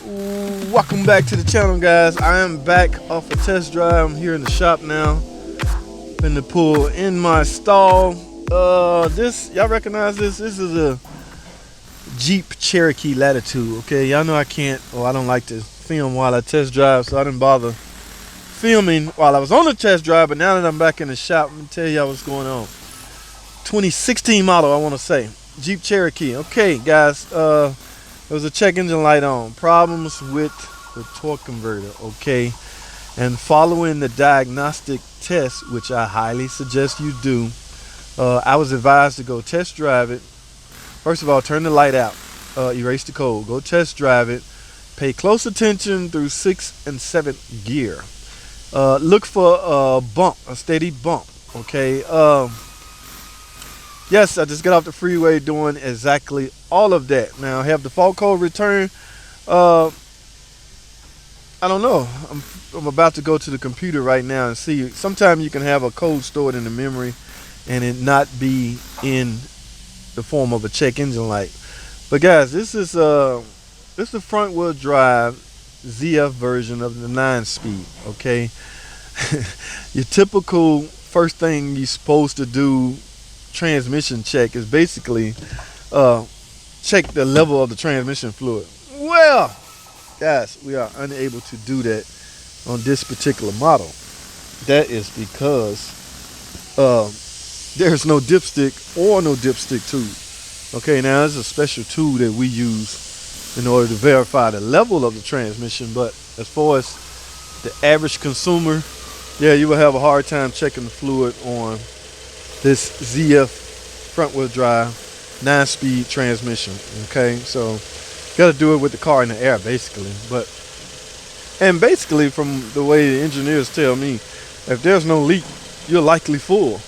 Welcome back to the channel, guys. I am back off a test drive. I'm here in the shop now. Finna pull in my stall. This, y'all recognize this? This is a Jeep Cherokee Latitude. Okay, y'all know I can't, or I don't like to film while I test drive, so I didn't bother filming while I was on the test drive. But now that I'm back in the shop, let me tell y'all what's going on. 2016 model, I want to say. Jeep Cherokee. Okay, guys. There was a check engine light on. Problems with the torque converter. Okay, and following the diagnostic test, which I highly suggest you do, I was advised to go test drive it. First of all, turn the light out, erase the code, go test drive it, pay close attention through 6th and 7th gear. Look for a bump, a steady bump. Okay. Yes, I just got off the freeway doing exactly all of that. Now, have the fault code return? I don't know. I'm about to go to the computer right now and see. Sometimes you can have a code stored in the memory and it not be in the form of a check engine light. But guys, this is a front wheel drive ZF version of the 9-speed. Okay, your typical first thing you're supposed to do transmission check is basically check the level of the transmission fluid. Well, guys, we are unable to do that on this particular model. That is because there's no dipstick or no dipstick tube. Okay, now there's a special tool that we use in order to verify the level of the transmission, but as far as the average consumer, yeah, you will have a hard time checking the fluid on this ZF front wheel drive 9-speed transmission. Okay, so got to do it with the car in the air basically. And basically, from the way the engineers tell me, if there's no leak, you're likely full.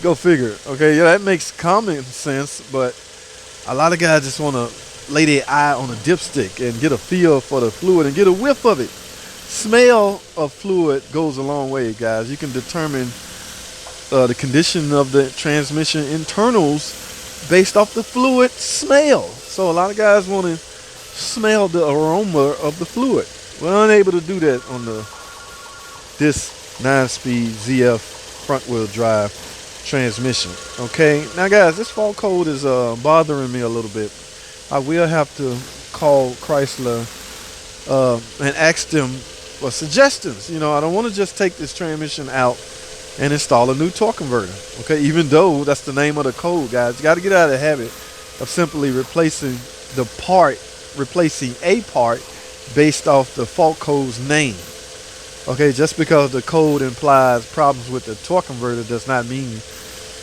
Go figure. Okay, yeah, that makes common sense, but a lot of guys just want to lay their eye on a dipstick and get a feel for the fluid and get a whiff of it. Smell of fluid goes a long way, guys. You can determine the condition of the transmission internals based off the fluid smell. So a lot of guys want to smell the aroma of the fluid. We're unable to do that on this 9-speed ZF front wheel drive transmission. Okay, now guys, this fault code is bothering me a little bit. I will have to call Chrysler and ask them for suggestions. You know, I don't want to just take this transmission out and install a new torque converter. Okay, even though that's the name of the code, guys, you got to get out of the habit of simply replacing a part based off the fault code's name. Okay, just because the code implies problems with the torque converter does not mean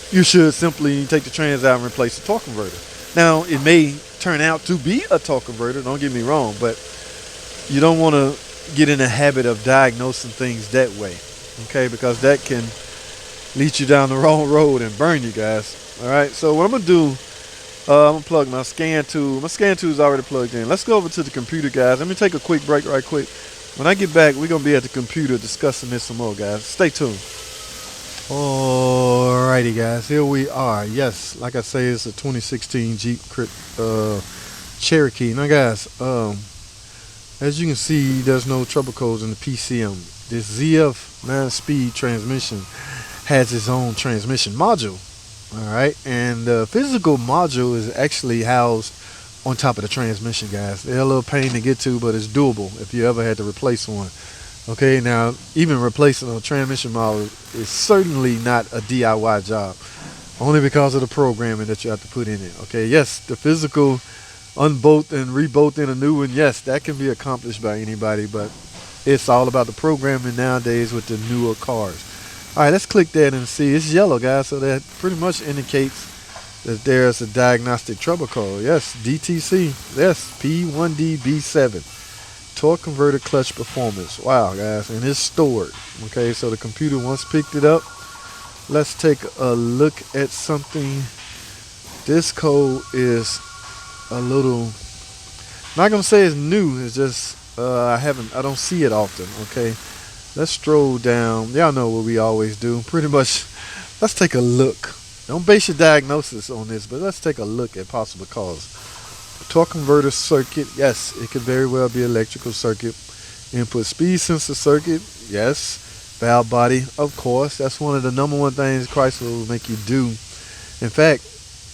you should simply take the trans out and replace the torque converter. Now, it may turn out to be a torque converter, don't get me wrong, but you don't want to get in the habit of diagnosing things that way. Okay, because that can lead you down the wrong road and burn you guys. All right, so what I'm gonna do, I'm gonna plug my scan tool. My scan tool is already plugged in. Let's go over to the computer, guys. Let me take a quick break right quick. When I get back, we're gonna be at the computer discussing this some more, guys. Stay tuned. Alrighty, guys, here we are. Yes, like I say, it's a 2016 Jeep Cherokee. Now, guys, as you can see, there's no trouble codes in the PCM. This ZF 9-speed transmission has its own transmission module. All right, and the physical module is actually housed on top of the transmission, guys. They're a little pain to get to, but it's doable if you ever had to replace one. Okay, now even replacing a transmission module is certainly not a DIY job, only because of the programming that you have to put in it. Okay, yes, the physical unbolt and rebolt in a new one, yes, that can be accomplished by anybody, but it's all about the programming nowadays with the newer cars. All right, let's click that and see. It's yellow, guys, so that pretty much indicates that there's a diagnostic trouble code. Yes, DTC. Yes, P1DB7 torque converter clutch performance. Wow, guys, and it's stored. Okay, so the computer once picked it up. Let's take a look at something. This code is a little, not gonna say it's new. It's just I don't see it often. Okay, let's stroll down. Y'all know what we always do. Pretty much, let's take a look. Don't base your diagnosis on this, but let's take a look at possible cause. torque converter circuit, yes, it could very well be electrical circuit. Input speed sensor circuit, yes. Valve body, of course. That's one of the number one things Chrysler will make you do. In fact,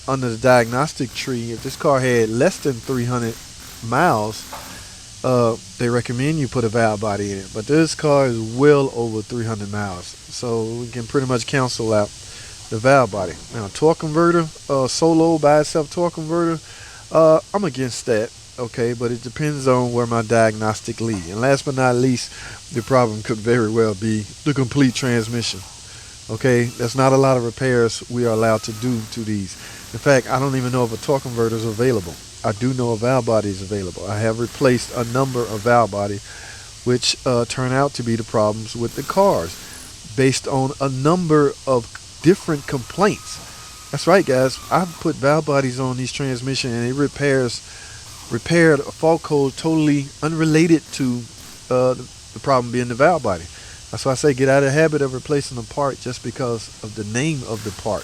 under the diagnostic tree, if this car had less than 300 miles, they recommend you put a valve body in it. But this ar is well over 300 miles, so we can pretty much cancel out the valve body. Now, torque converter, solo by itself torque converter, I'm against that. Okay, but it depends on where my diagnostic lead. And last but not least, the problem could very well be the complete transmission. Okay, that's not a lot of repairs we are allowed to do to these. In fact, I don't even know if a torque converter is available. I do know a valve body is available. I have replaced a number of valve body, which turn out to be the problems with the cars, based on a number of different complaints. That's right, guys. I've put valve bodies on these transmission, and it repaired a fault code totally unrelated to the problem being the valve body. That's why I say get out of the habit of replacing a part just because of the name of the part.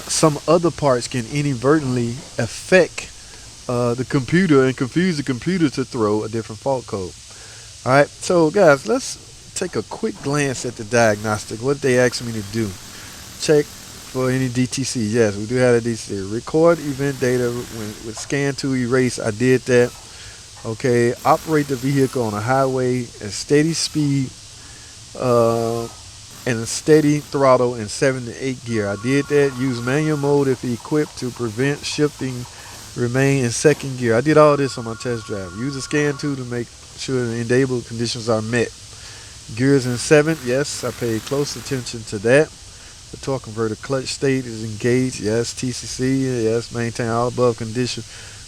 Some other parts can inadvertently affect the computer and confuse the computer to throw a different fault code. Alright, so guys, let's take a quick glance at the diagnostic. What they asked me to do. Check for any DTC. Yes, we do have a DTC. Record event data with scan to erase. I did that. Okay, operate the vehicle on a highway at steady speed and a steady throttle in 7 to 8 gear. I did that. Use manual mode if equipped to prevent shifting. Remain in second gear. I did all this on my test drive. Use a scan tool to make sure the enabled conditions are met. Gears in 7. Yes, I paid close attention to that. The torque converter clutch state is engaged. Yes, TCC. Yes, maintain all above condition.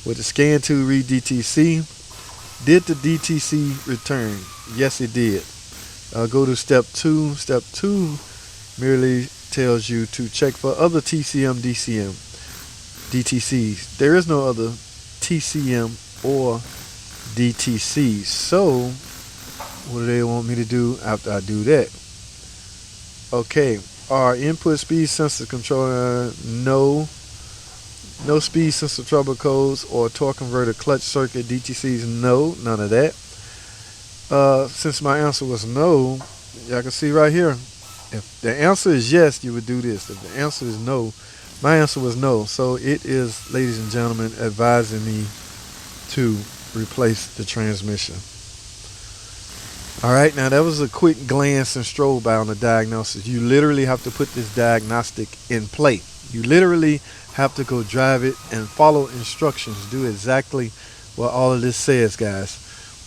With the scan tool, read DTC. Did the DTC return? Yes, it did. Go to step 2. Step 2 merely tells you to check for other TCM, DCM, DTCs. There is no other TCM or DTC. So, what do they want me to do after I do that? Okay. Our input speed sensor controller, no speed sensor trouble codes or torque converter clutch circuit DTCs, no, none of that. Since my answer was no, y'all can see right here, if the answer is yes, you would do this. If the answer is no, my answer was no. So it is, ladies and gentlemen, advising me to replace the transmission. All right, now that was a quick glance and stroll by on the diagnosis. You literally have to put this diagnostic in play. You literally have to go drive it and follow instructions. Do exactly what all of this says, guys.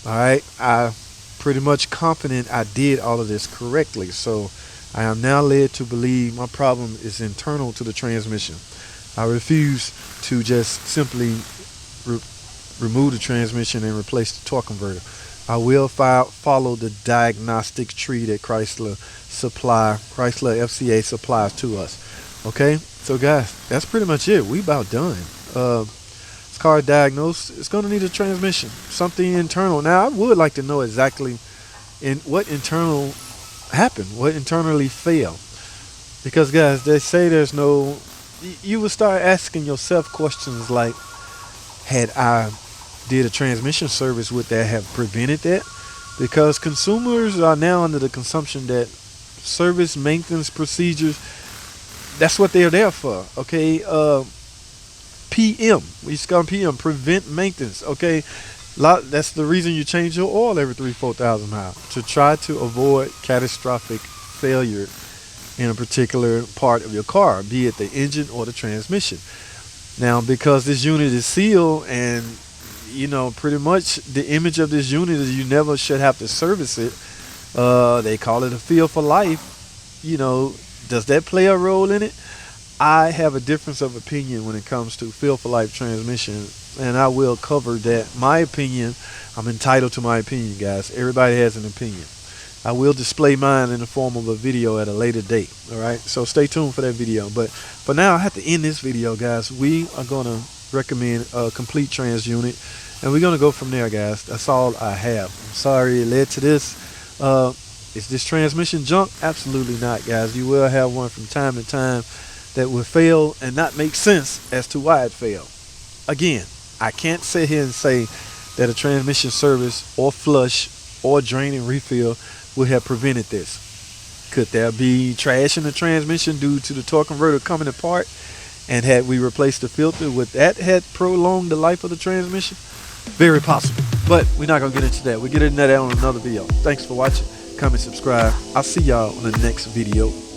All right, I'm pretty much confident I did all of this correctly. So I am now led to believe my problem is internal to the transmission. I refuse to just simply remove the transmission and replace the torque converter. I will follow the diagnostic tree that Chrysler FCA supplies to us. Okay, so guys, that's pretty much it. We about done. This car diagnosed. It's going to need a transmission, something internal. Now, I would like to know exactly what internal happened, what internally failed. Because guys, they say there's no. You would start asking yourself questions like, had I did a transmission service, would that have prevented that? Because consumers are now under the consumption that service maintenance procedures, that's what they're there for. Okay, PM, we just call PM, prevent maintenance. Okay, that's the reason you change your oil every 3,000-4,000 miles, to try to avoid catastrophic failure in a particular part of your car, be it the engine or the transmission. Now, because this unit is sealed, and you know, pretty much the image of this unit is you never should have to service it. They call it a feel for life. You know, does that play a role in it? I have a difference of opinion when it comes to feel for life transmission, and I will cover that. My opinion, I'm entitled to my opinion, guys. Everybody has an opinion. I will display mine in the form of a video at a later date. All right, so stay tuned for that video. But for now, I have to end this video, guys. We are going to recommend a complete trans unit, and we're going to go from there, guys. That's all I have. I'm sorry it led to this. Is this transmission junk? Absolutely not, guys. You will have one from time to time that will fail and not make sense as to why it failed. Again, I can't sit here and say that a transmission service or flush or drain and refill would have prevented this. Could there be trash in the transmission due to the torque converter coming apart? And had we replaced the filter, would that have prolonged the life of the transmission? Very possible. But we're not going to get into that. We'll get into that on another video. Thanks for watching. Comment, subscribe. I'll see y'all on the next video.